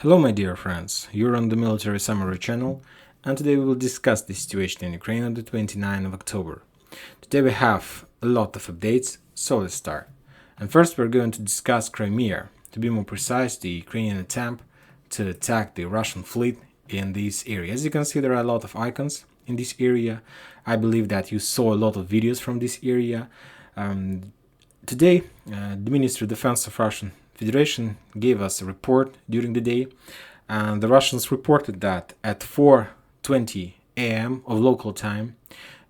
Hello my dear friends, you're on the Military Summary channel, and today we will discuss the situation in Ukraine on the 29th of October. Today we have a lot of updates, so let's start. And first we're going to discuss Crimea, to be more precise, the Ukrainian attempt to attack the Russian fleet in this area. As you can see, there are a lot of icons in this area. I believe that you saw a lot of videos from this area. Today, the Ministry of Defense of Russian Federation gave us a report during the day, and the Russians reported that at 4:20 a.m. of local time,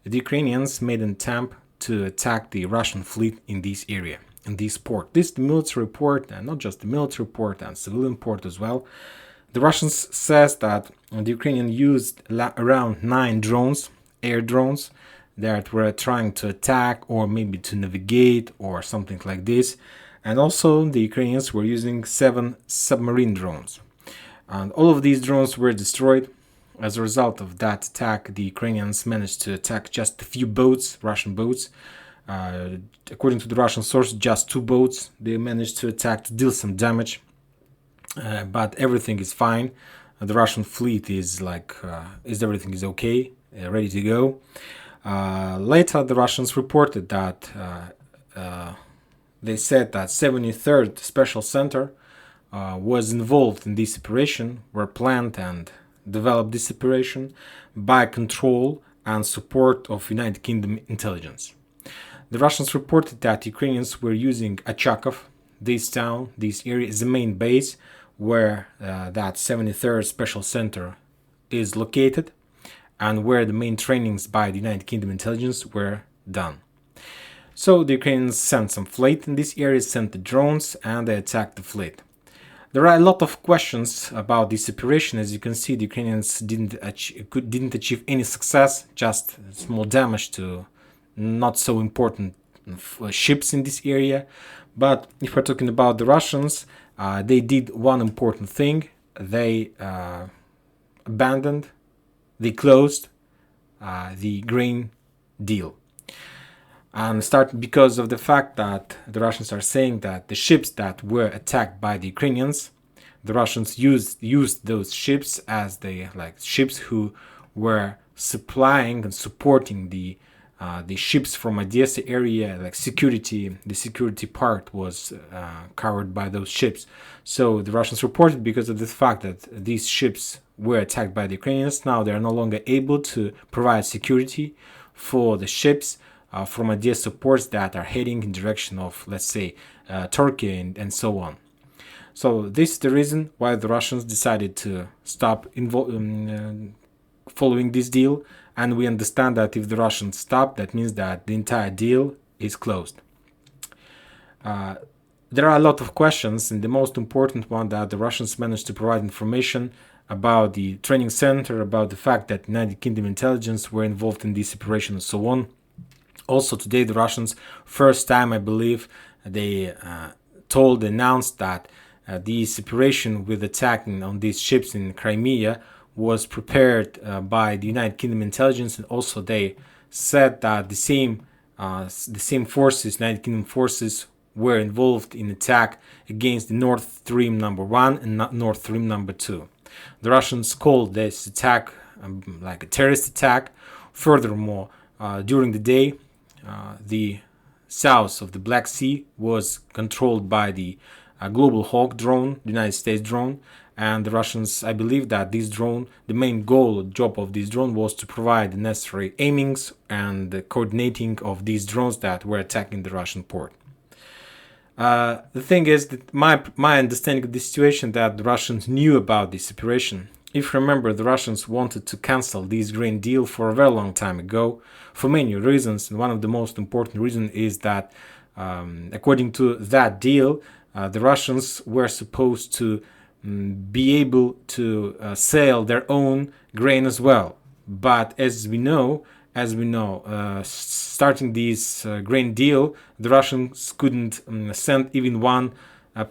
the Ukrainians made an attempt to attack the Russian fleet in this area, in this port. This is the military report, and not just the military report, and civilian port as well. The Russians says that the Ukrainians used around 9 drones, air drones, that were trying to attack or maybe to navigate or something like this. And also the Ukrainians were using 7 submarine drones. And all of these drones were destroyed. As a result of that attack, the Ukrainians managed to attack just a few boats, Russian boats. According to the Russian source, just 2 boats they managed to attack to deal some damage. But everything is fine. The Russian fleet is everything is okay, ready to go. Later, the Russians reported that they said that 73rd Special Center was involved in this operation, were planned and developed this operation by control and support of United Kingdom intelligence. The Russians reported that Ukrainians were using Achakov, this town, this area, is the main base where that 73rd Special Center is located, and where the main trainings by the United Kingdom intelligence were done. So the Ukrainians sent some fleet in this area, sent the drones, and they attacked the fleet. There are a lot of questions about this operation. As you can see, the Ukrainians didn't achieve any success, just small damage to not so important ships in this area. But if we're talking about the Russians, they did one important thing. They they closed the grain deal. And start because of the fact that the Russians are saying that the ships that were attacked by the Ukrainians, the Russians used those ships as ships who were supplying and supporting the ships from Odessa area, the security part was covered by those ships. So the Russians reported because of the fact that these ships were attacked by the Ukrainians. Now they are no longer able to provide security for the ships from Odessa ports that are heading in direction of, let's say, Turkey and so on. So this is the reason why the Russians decided to stop following this deal. And we understand that if the Russians stop, that means that the entire deal is closed. There are a lot of questions, and the most important one that the Russians managed to provide information about the training center, about the fact that United Kingdom intelligence were involved in this operation and so on. Also today, the Russians, first time I believe, they announced that this operation with attacking on these ships in Crimea was prepared by the United Kingdom intelligence, and also they said that the same forces, United Kingdom forces, were involved in attack against the Nord Stream number 1 and Nord Stream number 2. The Russians called this attack like a terrorist attack. Furthermore, during the day, the south of the Black Sea was controlled by the Global Hawk drone, the United States drone, and the Russians, I believe that this drone, the main job of this drone was to provide the necessary aimings and the coordinating of these drones that were attacking the Russian port. The thing is that my understanding of the situation, that the Russians knew about this operation. If you remember, the Russians wanted to cancel this grain deal for a very long time ago for many reasons, and one of the most important reasons is that according to that deal, the Russians were supposed to be able to sell their own grain as well. But as we know, starting this grain deal, the Russians couldn't send even one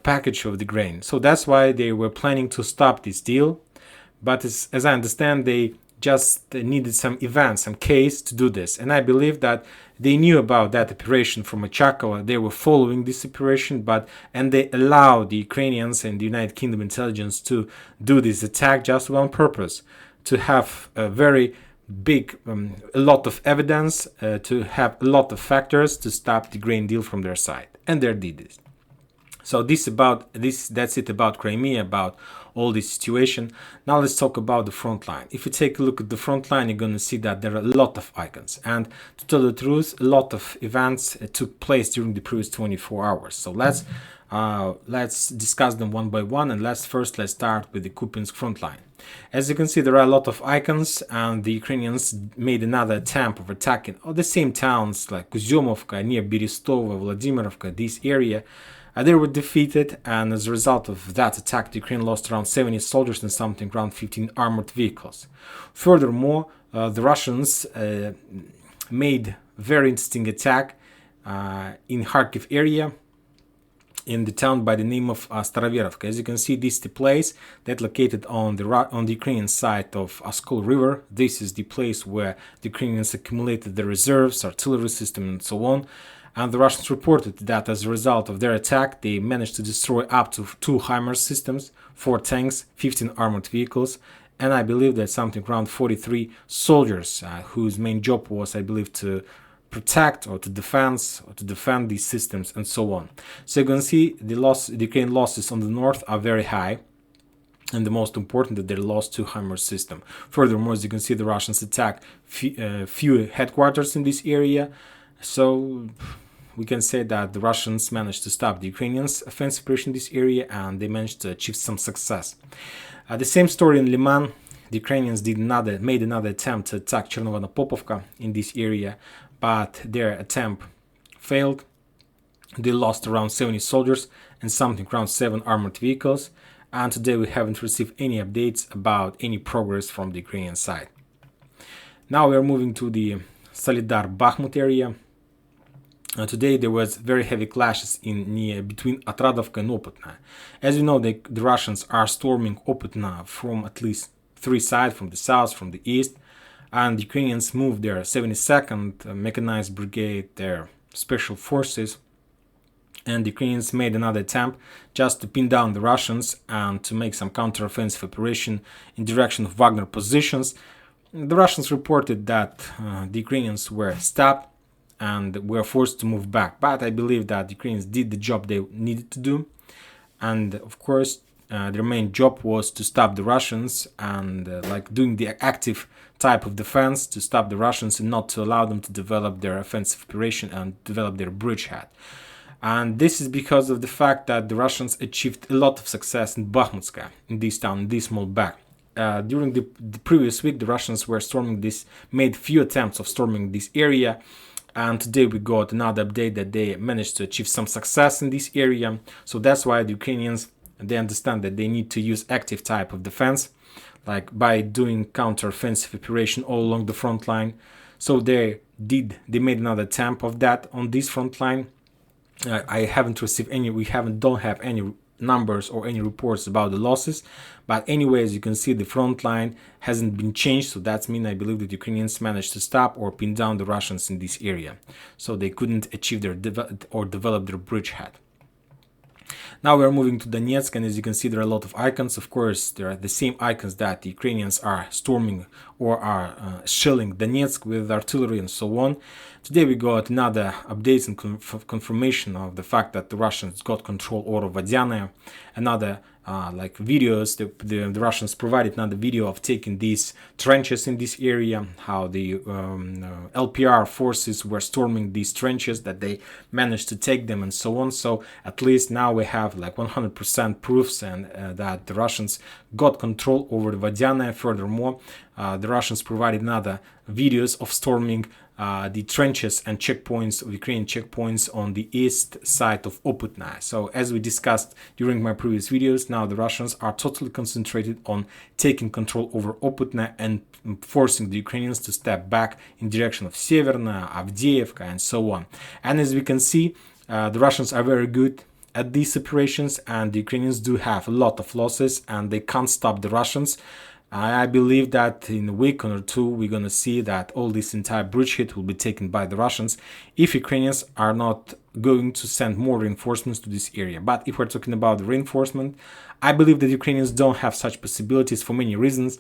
package of the grain. So that's why they were planning to stop this deal. But as I understand, they just needed some event, some case to do this. And I believe that they knew about that operation from Achakova. They were following this operation, and they allowed the Ukrainians and the United Kingdom intelligence to do this attack just on purpose, to have a very big, a lot of evidence, to have a lot of factors to stop the grain deal from their side. And they did this. So that's it about Crimea, about all this situation. Now let's talk about the front line. If you take a look at the front line, you're going to see that there are a lot of icons. And to tell the truth, a lot of events took place during the previous 24 hours. So let's discuss them one by one, and let's start with the Kupyansk front line. As you can see, there are a lot of icons, and the Ukrainians made another attempt of attacking all the same towns like Kuzyomovka, near Berestova, Vladimirovka, this area. They were defeated, and as a result of that attack, the Ukraine lost around 70 soldiers and something around 15 armored vehicles. Furthermore, the Russians made very interesting attack in Kharkiv area, in the town by the name of Staroverovka. As you can see, this is the place that located on the Ukrainian side of Oskol River. This is the place where the Ukrainians accumulated the reserves, artillery system, and so on. And the Russians reported that as a result of their attack, they managed to destroy up to 2 HIMARS systems, 4 tanks, 15 armored vehicles, and I believe that something around 43 soldiers, whose main job was, I believe, to protect or to defend these systems and so on. So you can see the Ukrainian losses on the north are very high. And the most important, that they lost 2 HIMARS system. Furthermore, as you can see, the Russians attacked few headquarters in this area. So we can say that the Russians managed to stop the Ukrainians' offensive operation in this area, and they managed to achieve some success. The same story in Liman. The Ukrainians made another attempt to attack Chernovano-Popovka in this area, but their attempt failed. They lost around 70 soldiers and something around 7 armored vehicles, and today we haven't received any updates about any progress from the Ukrainian side. Now we are moving to the Soledar Bakhmut area. Today there was very heavy clashes between Atradovka and Opytna. As you know, the Russians are storming Opytna from at least 3 sides, from the south, from the east, and the Ukrainians moved their 72nd Mechanized Brigade, their special forces, and the Ukrainians made another attempt just to pin down the Russians and to make some counter-offensive operation in direction of Wagner positions. The Russians reported that the Ukrainians were stopped and were forced to move back. But I believe that the Ukrainians did the job they needed to do. And of course, their main job was to stop the Russians and doing the active type of defense to stop the Russians and not to allow them to develop their offensive operation and develop their bridgehead. And this is because of the fact that the Russians achieved a lot of success in Bakhmutska, in this town, in this small bag. During the previous week, the Russians were made few attempts of storming this area, and today we got another update that they managed to achieve some success in this area. So that's why the Ukrainians, they understand that they need to use active type of defense, like by doing counter-offensive operation all along the front line. So they made another attempt of that on this front line. I haven't received any, don't have any numbers or any reports about the losses, but anyway, as you can see, the front line hasn't been changed, so that means I believe that Ukrainians managed to stop or pin down the Russians in this area, so they couldn't achieve develop their bridgehead. Now we're moving to Donetsk, and as you can see, there are a lot of icons. Of course, there are the same icons that the Ukrainians are storming or are shelling Donetsk with artillery and so on. Today we got another updates and confirmation of the fact that the Russians got control over Vadiana. Another videos, the Russians provided another video of taking these trenches in this area, how the LPR forces were storming these trenches, that they managed to take them and so on. So at least now we have 100% proofs and that the Russians got control over the Vadiana. Furthermore, the Russians provided another videos of storming the trenches and checkpoints, Ukrainian checkpoints on the east side of Opytna. So as we discussed during my previous videos, now the Russians are totally concentrated on taking control over Opytna and forcing the Ukrainians to step back in direction of Severna, Avdiivka, and so on. And as we can see, the Russians are very good at these operations, and the Ukrainians do have a lot of losses, and they can't stop the Russians. I believe that in a week or two, we're going to see that all this entire bridgehead will be taken by the Russians if Ukrainians are not going to send more reinforcements to this area. But if we're talking about the reinforcement, I believe that Ukrainians don't have such possibilities for many reasons.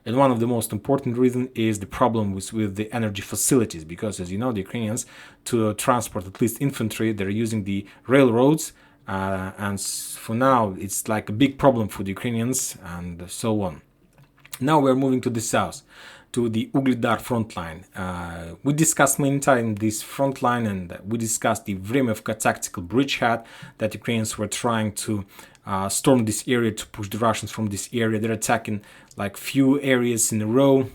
And one of the most important reasons is the problem with the energy facilities, because as you know, the Ukrainians, to transport at least infantry, they're using the railroads. And for now, it's like a big problem for the Ukrainians and so on. Now we're moving to the south, to the Ugledar front line. We discussed many times this front line, and we discussed the Vremevka tactical bridgehead that Ukrainians were trying to storm this area to push the Russians from this area. They're attacking like few areas in a row,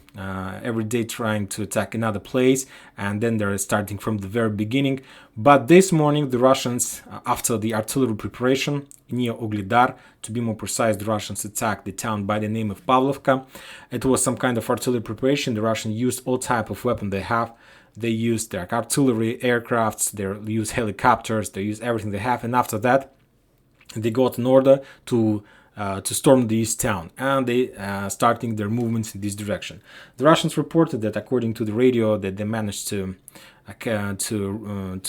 every day trying to attack another place, and then they're starting from the very beginning. But this morning, the Russians, after the artillery preparation near Ugledar, to be more precise, the Russians attacked the town by the name of Pavlovka. It was some kind of artillery preparation. The Russians used all type of weapon they have. They used their artillery, aircrafts, they used helicopters, they used everything they have, and after that, they got an order to storm this town, and they starting their movements in this direction. The Russians reported that according to the radio that they managed to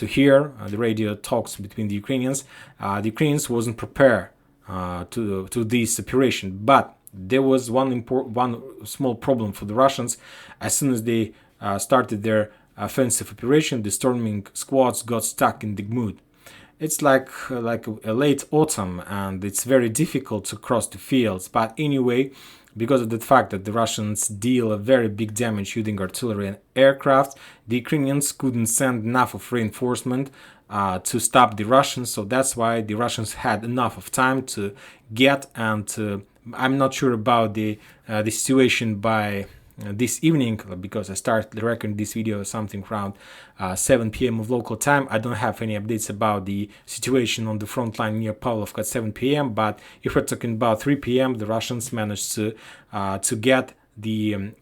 hear the radio talks between the Ukrainians. The Ukrainians wasn't prepared to this operation, but there was one small problem for the Russians. As soon as they started their offensive operation, the storming squads got stuck in Bakhmut. It's like a late autumn, and it's very difficult to cross the fields. But anyway, because of the fact that the Russians deal a very big damage using artillery and aircraft, the Ukrainians couldn't send enough of reinforcement to stop the Russians. So that's why the Russians had enough of time to get and I'm not sure about the situation by this evening, because I started recording this video something around 7 p.m. of local time. I don't have any updates about the situation on the front line near Pavlovka at 7 p.m. But if we're talking about 3 p.m., the Russians managed to get the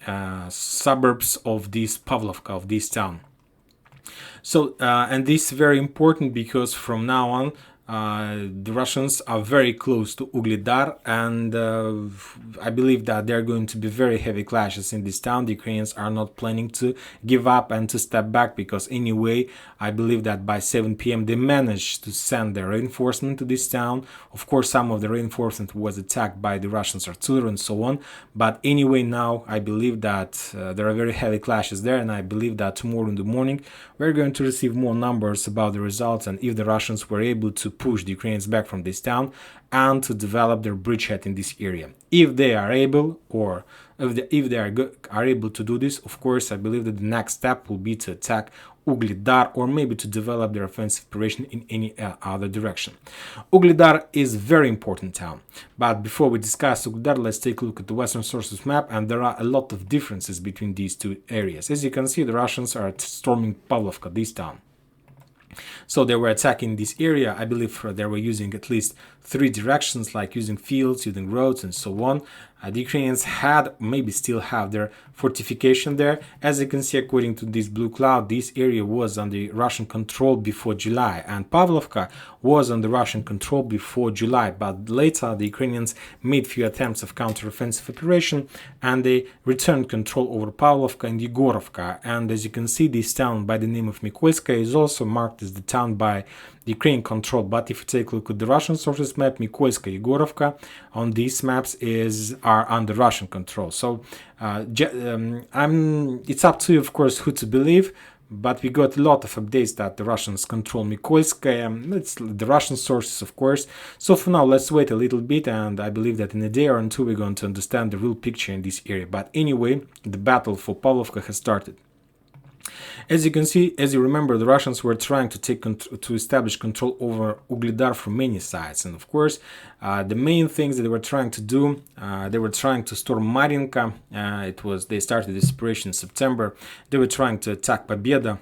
suburbs of this Pavlovka, of this town. So, and this is very important because from now on, the Russians are very close to Ugledar, and I believe that there are going to be very heavy clashes in this town. The Ukrainians are not planning to give up and to step back, because anyway, I believe that by 7 p.m. they managed to send their reinforcement to this town. Of course, some of the reinforcement was attacked by the Russians' artillery and so on. But anyway, now I believe that there are very heavy clashes there, and I believe that tomorrow in the morning we're going to receive more numbers about the results and if the Russians were able to push the Ukrainians back from this town and to develop their bridgehead in this area. If they are able, or if they are able to do this, of course, I believe that the next step will be to attack Ugledar, or maybe to develop their offensive operation in any other direction. Ugledar is a very important town, but before we discuss Ugledar, let's take a look at the Western sources map, and there are a lot of differences between these two areas. As you can see, the Russians are storming Pavlovka, this town. So they were attacking this area. I believe they were using at least 3 directions, like using fields, using roads, and so on. The Ukrainians had, maybe still have, their fortification there. As you can see, according to this blue cloud, this area was under Russian control before July, and Pavlovka was under Russian control before July. But later, the Ukrainians made few attempts of counter-offensive operation, and they returned control over Pavlovka and Yegorovka. And as you can see, this town by the name of Mykolaiska is also marked as the town by the Ukrainian control. But if you take a look at the Russian sources map, Mykolaiska, Yegorovka on these maps are under Russian control. So it's up to you, of course, who to believe. But we got a lot of updates that the Russians control Mykolaiska. It's the Russian sources, of course. So for now, let's wait a little bit, and I believe that in a day or two we're going to understand the real picture in this area. But anyway, the battle for Pavlovka has started. As you can see, as you remember, the Russians were trying to establish control over Ugledar from many sides, and of course, the main things that they were trying to do, they were trying to storm Marinka. They started this operation in September. They were trying to attack Pobeda.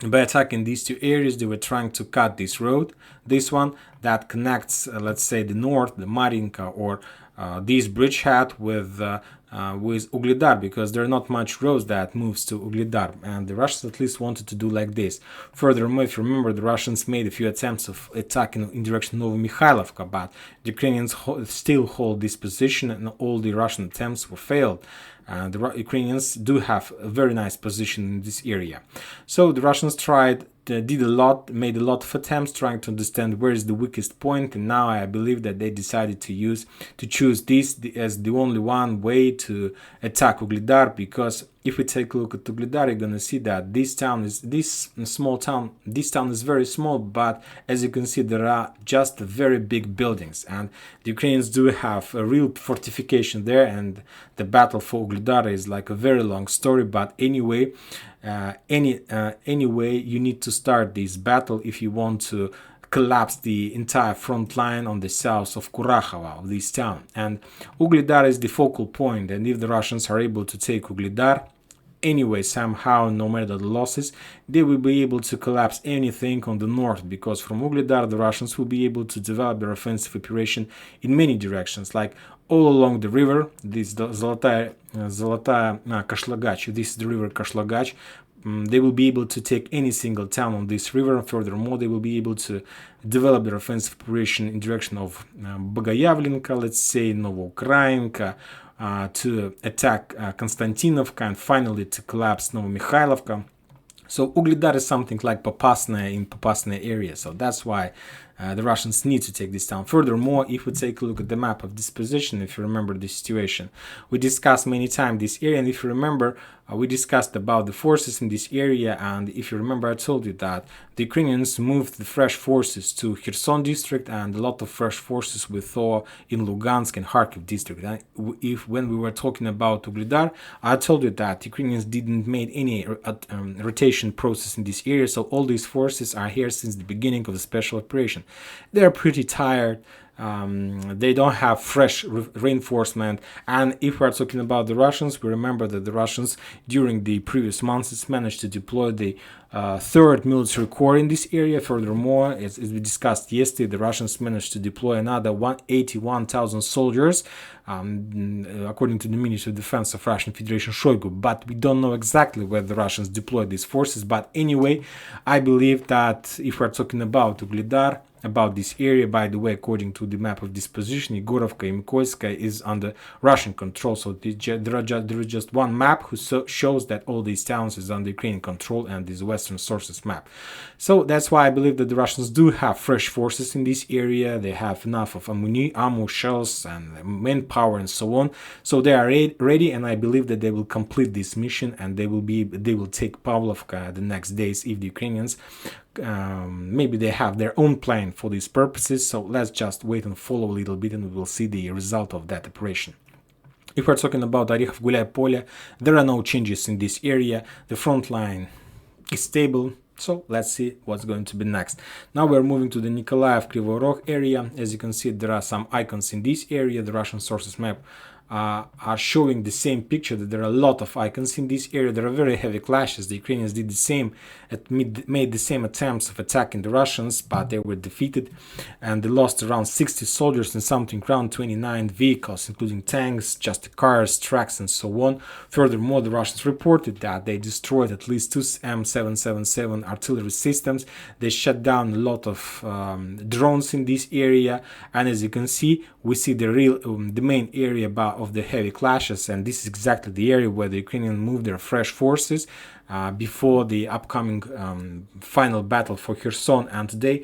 By attacking these two areas, they were trying to cut this road, this one that connects, let's say, the north, the Marinka, or this bridgehead with Ugledar, because there are not much roads that moves to Ugledar, and the Russians at least wanted to do like this. Furthermore, if you remember, the Russians made a few attempts of attacking in direction of Mikhailovka, but the Ukrainians still hold this position, and all the Russian attempts were failed. The Ukrainians do have a very nice position in this area. So the Russians made a lot of attempts trying to understand where is the weakest point, and now I believe that they decided to choose this as the only one way to attack Ugledar, because if we take a look at Ugledar, you're gonna see that this town is very small, but as you can see, there are just very big buildings, and the Ukrainians do have a real fortification there, and the battle for Ugledar is like a very long story. But anyway, anyway, you need to start this battle if you want to collapse the entire front line on the south of Kurakhova, of this town. And Ugledar is the focal point, and if the Russians are able to take Ugledar, anyway, somehow, no matter the losses, they will be able to collapse anything on the north, because from Ugledar the Russians will be able to develop their offensive operation in many directions, like all along the river. This Zolotaya Kashlagach, this is the river Kashlagach. They will be able to take any single town on this river. Furthermore, they will be able to develop their offensive operation in direction of Bogoyavlenka, let's say Novoukrainka, to attack Konstantinovka, and finally to collapse Novomikhailivka. So Ugledar is something like Popasnaya in Popasnaya area, so that's why the Russians need to take this town. Furthermore, if we take a look at the map of this position, if you remember the situation, we discussed many times this area, and if you remember, we discussed about the forces in this area, and if you remember, I told you that the Ukrainians moved the fresh forces to Kherson district, and a lot of fresh forces we saw in Lugansk and Kharkiv district. And when we were talking about Ugledar, I told you that Ukrainians didn't make any rotation process in this area, so all these forces are here since the beginning of the special operation. They're pretty tired. They don't have fresh reinforcement, and if we're talking about the Russians, we remember that the Russians during the previous months managed to deploy the third military corps in this area. Furthermore, as we discussed yesterday, the Russians managed to deploy another 181,000 soldiers, according to the Ministry of Defense of Russian Federation Shoigu, but we don't know exactly where the Russians deployed these forces. But anyway, I believe that if we're talking about Ugledar, about this area, by the way, according to the map of this position, Igorovka and Mikoyska is under Russian control. So there is just one map who shows that all these towns is under Ukrainian control, and this Western sources map. So that's why I believe that the Russians do have fresh forces in this area. They have enough of ammo, shells, and manpower, and so on. So they are ready, and I believe that they will complete this mission, and they will take Pavlovka the next days if the Ukrainians maybe they have their own plan for these purposes. So let's just wait and follow a little bit, and we will see the result of that operation. If we're talking about Orekhov Gulay Polya, there are no changes in this area. The front line is stable. So let's see what's going to be next. Now we're moving to the Nikolaev Kryvyi Rog area. As you can see, there are some icons in this area. The Russian sources map are showing the same picture, that there are a lot of icons in this area. There are very heavy clashes. The Ukrainians did the same, made the same attempts of attacking the Russians, but they were defeated, and they lost around 60 soldiers and something around 29 vehicles, including tanks, just cars, trucks, and so on. Furthermore, the Russians reported that they destroyed at least 2 M777 artillery systems. They shut down a lot of drones in this area, and as you can see, we see the main area of the heavy clashes, and this is exactly the area where the Ukrainians moved their fresh forces before the upcoming final battle for Kherson. And today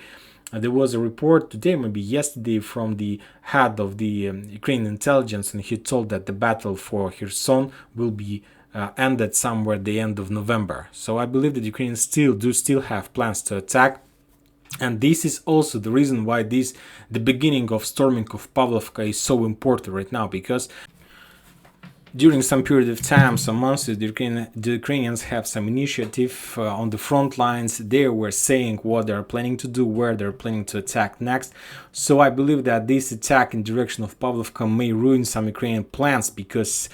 there was a report, today maybe yesterday, from the head of the Ukrainian intelligence, and he told that the battle for Kherson will be ended somewhere at the end of November. So I believe that Ukrainians still have plans to attack. And this is also the reason why the beginning of storming of Pavlovka is so important right now, because during some period of time, some months, the Ukrainians have some initiative on the front lines. They were saying what they're planning to do, where they're planning to attack next. So I believe that this attack in direction of Pavlovka may ruin some Ukrainian plans, because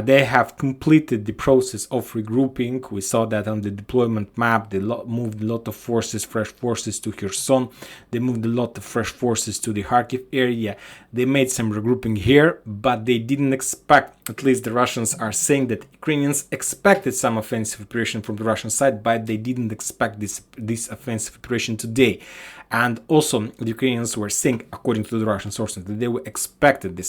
they have completed the process of regrouping. We saw that on the deployment map. They moved a lot of forces, fresh forces to Kherson. They moved a lot of fresh forces to the Kharkiv area. They made some regrouping here, but they didn't expect, at least the Russians are saying that Ukrainians expected some offensive operation from the Russian side, but they didn't expect this offensive operation today. And also the Ukrainians were saying, according to the Russian sources, that they were expected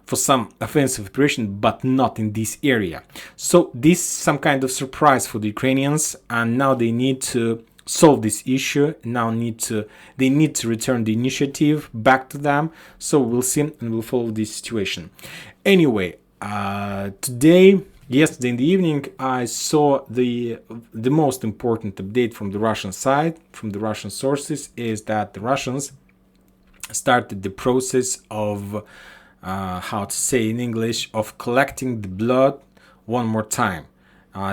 for some offensive operation, but not in this area. So this is some kind of surprise for the Ukrainians, and now they need to solve this issue. Now they need to return the initiative back to them. So we'll see, and we'll follow this situation. Anyway, yesterday in the evening, I saw the most important update from the Russian side, from the Russian sources, is that the Russians started the process of how to say in English, of collecting the blood one more time.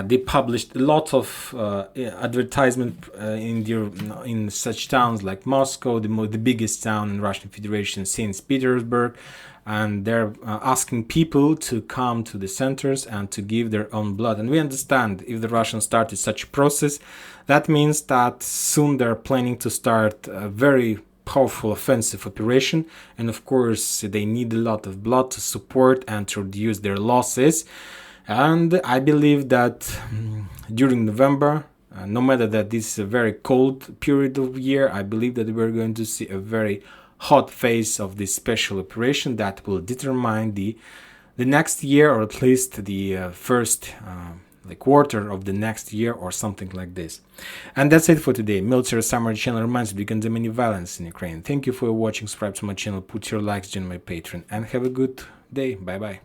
They published a lot of advertisement in such towns like Moscow, the biggest town in Russian Federation, St. Petersburg, and they're asking people to come to the centers and to give their own blood. And we understand, if the Russians started such a process, that means that soon they're planning to start a very powerful offensive operation, and of course they need a lot of blood to support and to reduce their losses. And I believe that during November, no matter that this is a very cold period of year, I believe that we're going to see a very hot phase of this special operation that will determine the next year, or at least the first quarter of the next year, or something like this. And that's it for today. Military Summary channel reminds you to condemn any violence in Ukraine. Thank you for watching. Subscribe to my channel, put your likes, join my Patreon, and have a good day. Bye bye.